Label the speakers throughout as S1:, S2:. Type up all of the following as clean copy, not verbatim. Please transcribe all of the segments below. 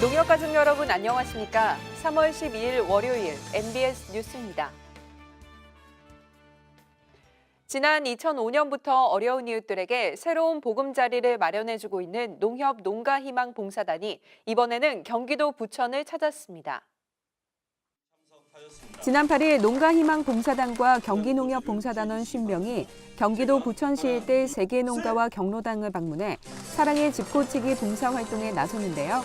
S1: 농협 가족 여러분 안녕하십니까? 3월 12일 월요일 MBS 뉴스입니다. 지난 2005년부터 어려운 이웃들에게 새로운 보금자리를 마련해주고 있는 농협 농가희망 봉사단이 이번에는 경기도 부천을 찾았습니다. 지난 8일 농가희망 봉사단과 경기농협 봉사단원 50명이 경기도 부천시 일대 3개 농가와 경로당을 방문해 사랑의 집고치기 봉사활동에 나섰는데요.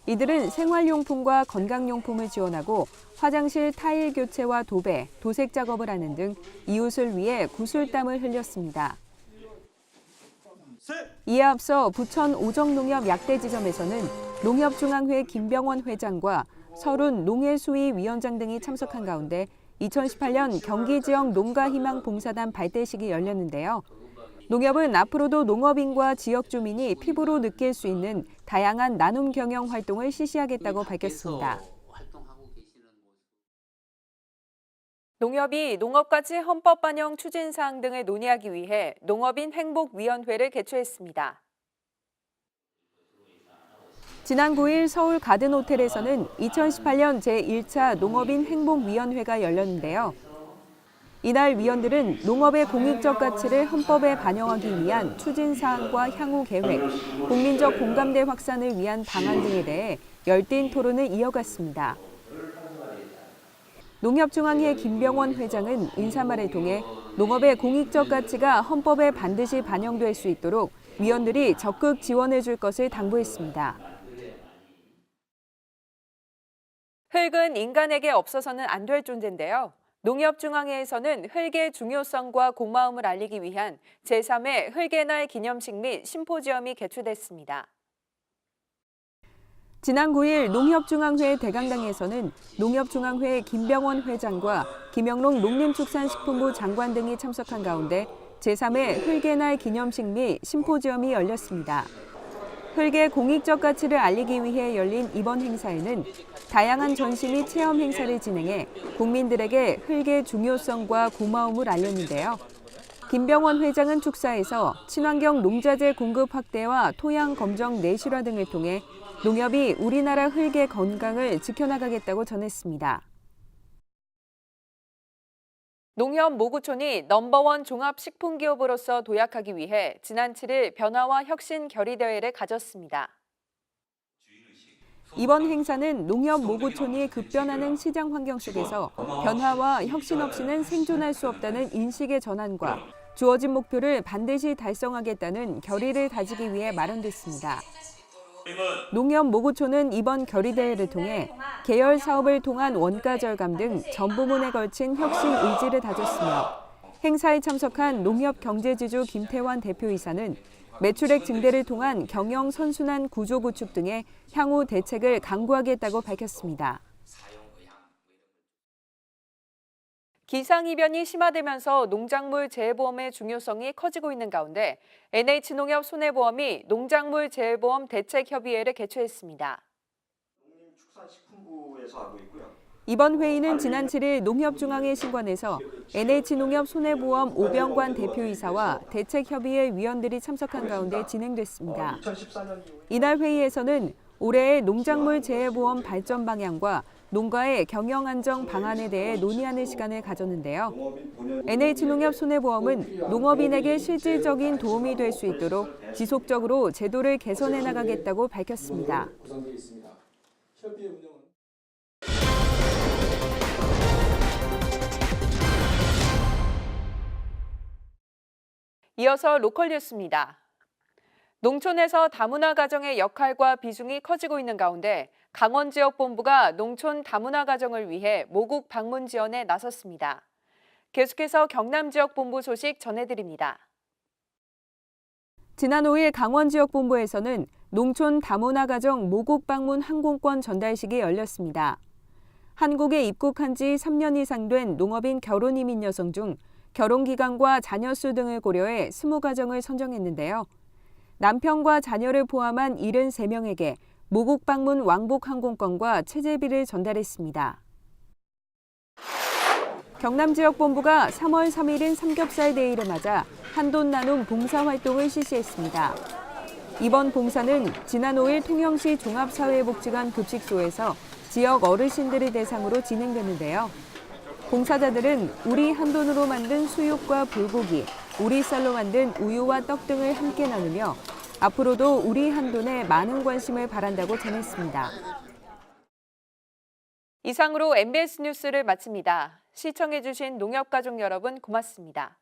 S1: 이들은 생활용품과 건강용품을 지원하고 화장실 타일 교체와 도배, 도색 작업을 하는 등 이웃을 위해 구슬땀을 흘렸습니다. 이에 앞서 부천 오정농협 약대지점에서는 농협중앙회 김병원 회장과 서른 농해수위 위원장 등이 참석한 가운데 2018년 경기지역 농가희망 봉사단 발대식이 열렸는데요. 농협은 앞으로도 농업인과 지역 주민이 피부로 느낄 수 있는 다양한 나눔 경영 활동을 실시하겠다고 밝혔습니다. 농협이 농업가치 헌법 반영 추진 사항 등을 논의하기 위해 농업인 행복위원회를 개최했습니다. 지난 9일 서울 가든호텔에서는 2018년 제1차 농업인 행복위원회가 열렸는데요. 이날 위원들은 농업의 공익적 가치를 헌법에 반영하기 위한 추진 사항과 향후 계획, 국민적 공감대 확산을 위한 방안 등에 대해 열띤 토론을 이어갔습니다. 농협중앙회 김병원 회장은 인사말을 통해 농업의 공익적 가치가 헌법에 반드시 반영될 수 있도록 위원들이 적극 지원해 줄 것을 당부했습니다. 흙은 인간에게 없어서는 안 될 존재인데요. 농협중앙회에서는 흙의 중요성과 고마움을 알리기 위한 제3회 흙의 날 기념식 및 심포지엄이 개최됐습니다. 지난 9일 농협중앙회 대강당에서는 농협중앙회 김병원 회장과 김영롱 농림축산식품부 장관 등이 참석한 가운데 제3회 흙의 날 기념식 및 심포지엄이 열렸습니다. 흙의 공익적 가치를 알리기 위해 열린 이번 행사에는 다양한 전시 및 체험 행사를 진행해 국민들에게 흙의 중요성과 고마움을 알렸는데요. 김병원 회장은 축사에서 친환경 농자재 공급 확대와 토양 검정 내실화 등을 통해 농협이 우리나라 흙의 건강을 지켜나가겠다고 전했습니다. 농협 모구촌이 넘버원 종합식품기업으로서 도약하기 위해 지난 7일 변화와 혁신 결의대회를 가졌습니다. 이번 행사는 농협 모구촌이 급변하는 시장 환경 속에서 변화와 혁신 없이는 생존할 수 없다는 인식의 전환과 주어진 목표를 반드시 달성하겠다는 결의를 다지기 위해 마련됐습니다. 농협 모구촌은 이번 결의대회를 통해 계열 사업을 통한 원가 절감 등 전 부문에 걸친 혁신 의지를 다졌으며 행사에 참석한 농협경제지주 김태환 대표이사는 매출액 증대를 통한 경영 선순환 구조 구축 등의 향후 대책을 강구하겠다고 밝혔습니다. 기상이변이 심화되면서 농작물 재해보험의 중요성이 커지고 있는 가운데 NH농협 손해보험이 농작물 재해보험 대책협의회를 개최했습니다. 농림축산식품부에서 하고 있고요. 이번 회의는 지난 7일 농협중앙회 신관에서 NH농협 손해보험 오병관 대표이사와 대책협의회 위원들이 참석한 가운데 진행됐습니다. 이날 회의에서는 올해의 농작물 재해보험 발전 방향과 농가의 경영 안정 방안에 대해 논의하는 시간을 가졌는데요. NH농협 손해보험은 농업인에게 실질적인 도움이 될 수 있도록 지속적으로 제도를 개선해 나가겠다고 밝혔습니다. 이어서 로컬 뉴스입니다. 농촌에서 다문화 가정의 역할과 비중이 커지고 있는 가운데 강원지역본부가 농촌 다문화 가정을 위해 모국 방문 지원에 나섰습니다. 계속해서 경남지역본부 소식 전해드립니다. 지난 5일 강원지역본부에서는 농촌 다문화 가정 모국 방문 항공권 전달식이 열렸습니다. 한국에 입국한 지 3년 이상 된 농업인 결혼 이민 여성 중 결혼 기간과 자녀 수 등을 고려해 20가정을 선정했는데요. 남편과 자녀를 포함한 73명에게 모국 방문 왕복 항공권과 체재비를 전달했습니다. 경남지역본부가 3월 3일인 삼겹살 데이를 맞아 한돈 나눔 봉사활동을 실시했습니다. 이번 봉사는 지난 5일 통영시 종합사회복지관 급식소에서 지역 어르신들을 대상으로 진행됐는데요. 봉사자들은 우리 한돈으로 만든 수육과 불고기, 우리 쌀로 만든 우유와 떡 등을 함께 나누며 앞으로도 우리 한돈에 많은 관심을 바란다고 전했습니다. 이상으로 MBS 뉴스를 마칩니다. 시청해주신 농협가족 여러분 고맙습니다.